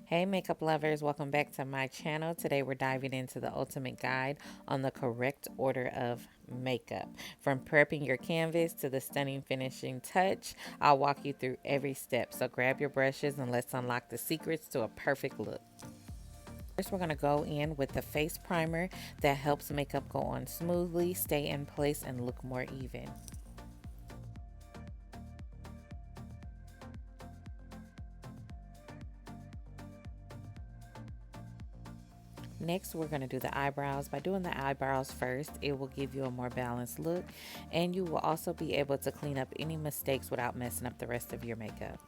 Hey makeup lovers, welcome back to my channel. Today we're diving into the ultimate guide on the correct order of makeup. From prepping your canvas to the stunning finishing touch, I'll walk you through every step. So grab your brushes and let's unlock the secrets to a perfect look. First, we're going to go in with the face primer that helps makeup go on smoothly, stay in place, and look more even. Next, we're going to do the eyebrows. By doing the eyebrows first, it will give you a more balanced look, and you will also be able to clean up any mistakes without messing up the rest of your makeup.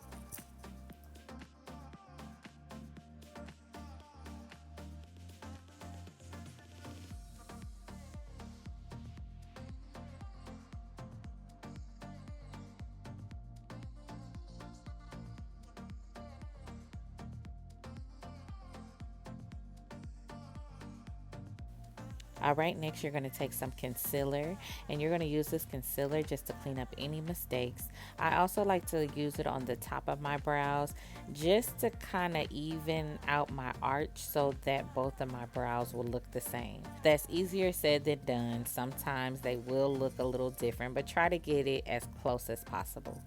All right, next you're going to take some concealer and you're going to use this concealer just to clean up any mistakes. I also like to use it on the top of my brows just to kind of even out my arch so that both of my brows will look the same. That's easier said than done. Sometimes they will look a little different, but try to get it as close as possible.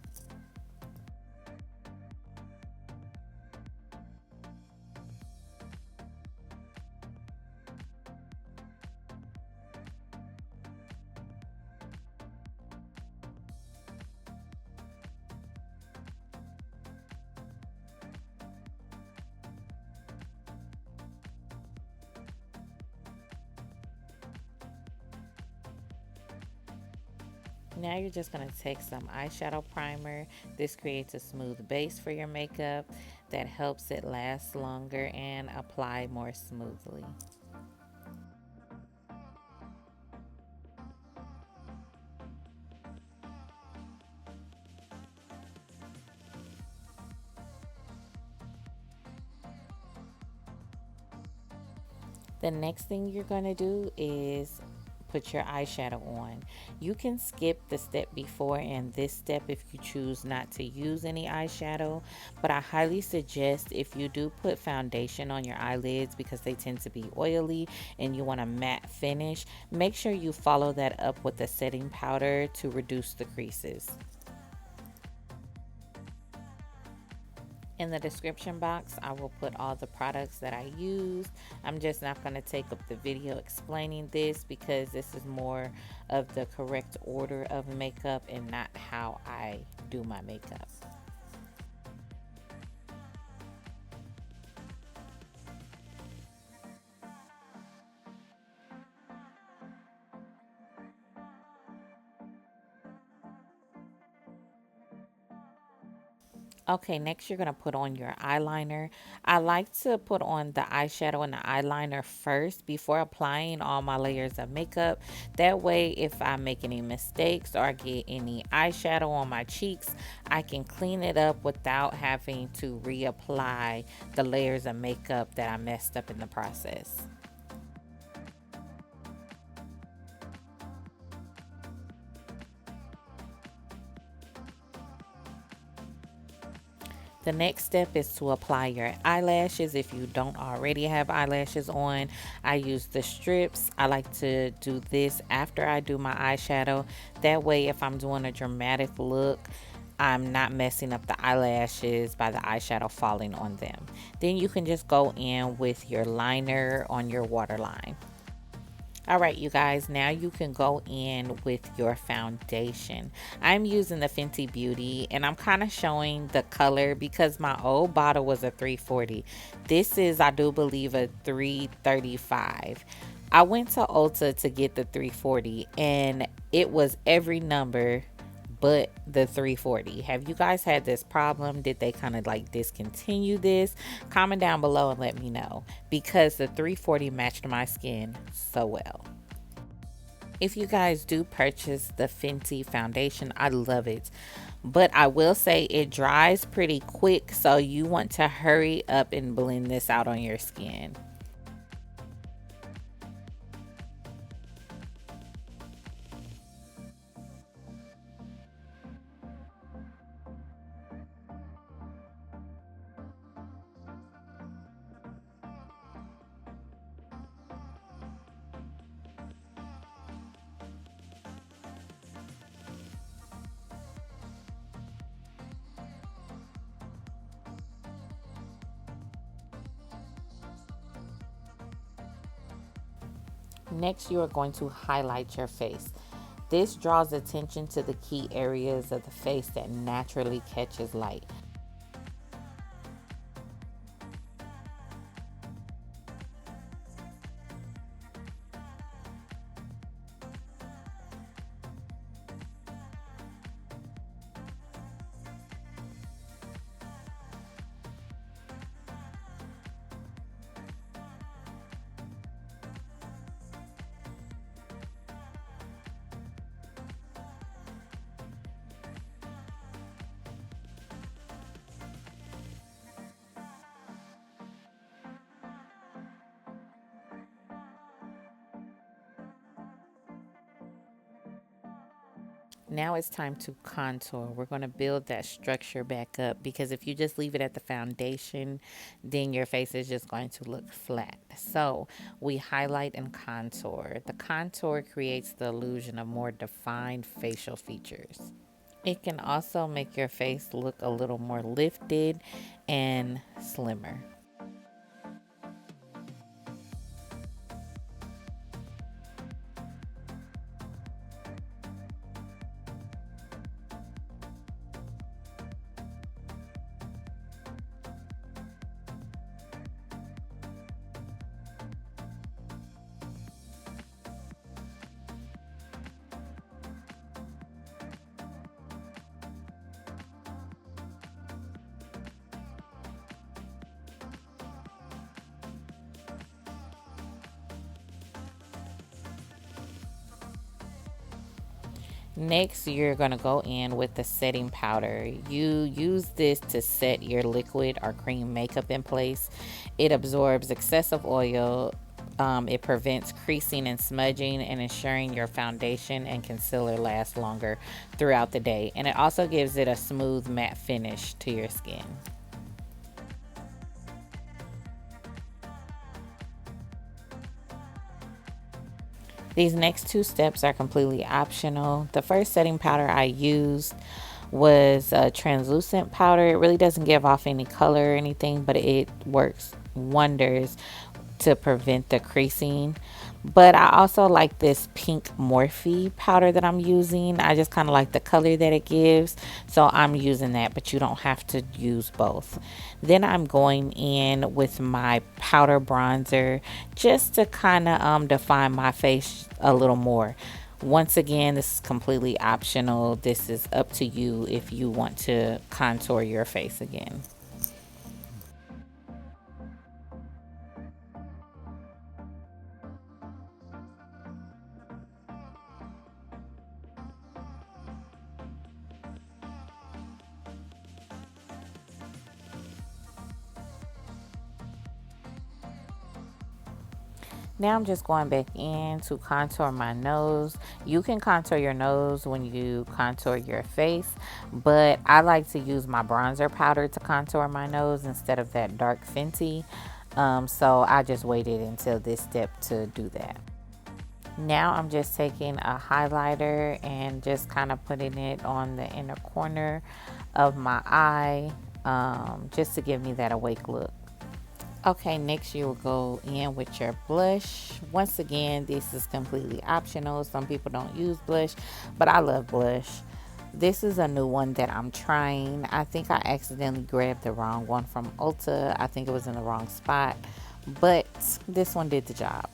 Now you're just going to take some eyeshadow primer. This creates a smooth base for your makeup that helps it last longer and apply more smoothly. The next thing you're going to do is put your eyeshadow on. You can skip the step before and this step if you choose not to use any eyeshadow, but I highly suggest if you do put foundation on your eyelids because they tend to be oily and you want a matte finish, make sure you follow that up with a setting powder to reduce the creases. In the description box, I will put all the products that I use. I'm just not going to take up the video explaining this because this is more of the correct order of makeup and not how I do my makeup. Okay, next you're going to put on your eyeliner. I like to put on the eyeshadow and the eyeliner first before applying all my layers of makeup. That way, if I make any mistakes or get any eyeshadow on my cheeks, I can clean it up without having to reapply the layers of makeup that I messed up in the process. The next step is to apply your eyelashes. If you don't already have eyelashes on, I use the strips. I like to do this after I do my eyeshadow. That way, if I'm doing a dramatic look, I'm not messing up the eyelashes by the eyeshadow falling on them. Then you can just go in with your liner on your waterline. All right, you guys, now you can go in with your foundation. I'm using the Fenty Beauty and I'm kind of showing the color because my old bottle was a 340. This is, I do believe, a 335. I went to Ulta to get the 340 and it was every number but the 340. Have you guys had this problem? Did they kind of like discontinue this? Comment down below and let me know because the 340 matched my skin so well. If you guys do purchase the Fenty foundation, I love it. But I will say it dries pretty quick, so you want to hurry up and blend this out on your skin. Next, you are going to highlight your face. This draws attention to the key areas of the face that naturally catches light. Now it's time to contour. We're going to build that structure back up because if you just leave it at the foundation, then your face is just going to look flat. So we highlight and contour. The contour creates the illusion of more defined facial features. It can also make your face look a little more lifted and slimmer. Next, you're going to go in with the setting powder. You use this to set your liquid or cream makeup in place. It absorbs excessive oil. It prevents creasing and smudging and ensuring your foundation and concealer last longer throughout the day. And it also gives it a smooth matte finish to your skin. These next two steps are completely optional. The first setting powder I used was a translucent powder. It really doesn't give off any color or anything, but it works wonders to prevent the creasing. But I also like this pink Morphe powder that I'm using. I just kind of like the color that it gives, so I'm using that, but you don't have to use both. Then I'm going in with my powder bronzer just to kind of define my face a little more. Once again, this is completely optional. This is up to you if you want to contour your face again. Now I'm just going back in to contour my nose. You can contour your nose when you contour your face, but I like to use my bronzer powder to contour my nose instead of that dark Fenty. So I just waited until this step to do that. Now I'm just taking a highlighter and just kind of putting it on the inner corner of my eye, just to give me that awake look. Okay, next you will go in with your blush. Once again, this is completely optional. Some people don't use blush, but I love blush. This is a new one that I'm trying. I think I accidentally grabbed the wrong one from Ulta. I think it was in the wrong spot, but this one did the job.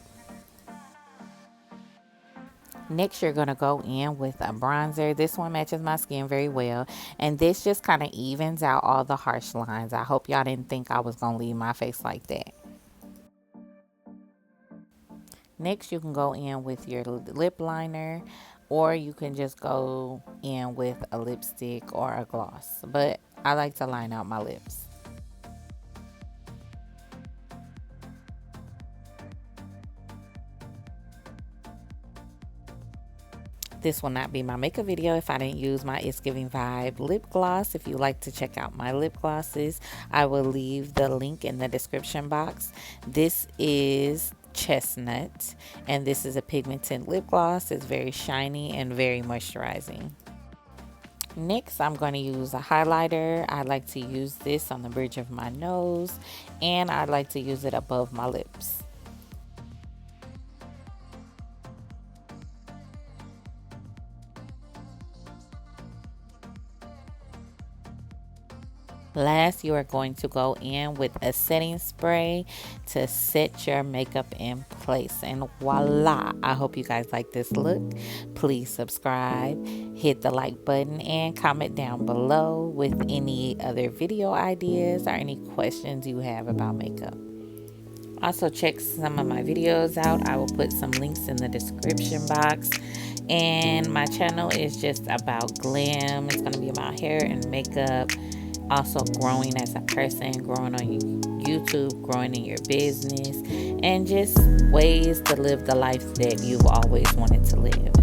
Next, you're going to go in with a bronzer. This one matches my skin very well. And this just kind of evens out all the harsh lines. I hope y'all didn't think I was going to leave my face like that. Next, you can go in with your lip liner, or you can just go in with a lipstick or a gloss. But I like to line out my lips. This will not be my makeup video if I didn't use my It's Giving Vibe lip gloss. If you like to check out my lip glosses, I will leave the link in the description box. This is Chestnut, and this is a pigmented lip gloss. It's very shiny and very moisturizing. Next, I'm going to use a highlighter. I like to use this on the bridge of my nose, and I like to use it above my lips. Last, you are going to go in with a setting spray to set your makeup in place. And voila! I hope you guys like this look. Please subscribe, hit the like button, and comment down below with any other video ideas or any questions you have about makeup. Also, check some of my videos out. I will put some links in the description box. And my channel is just about glam. It's going to be about hair and makeup. Also, growing as a person, growing on YouTube, growing in your business, and just ways to live the life that you've always wanted to live.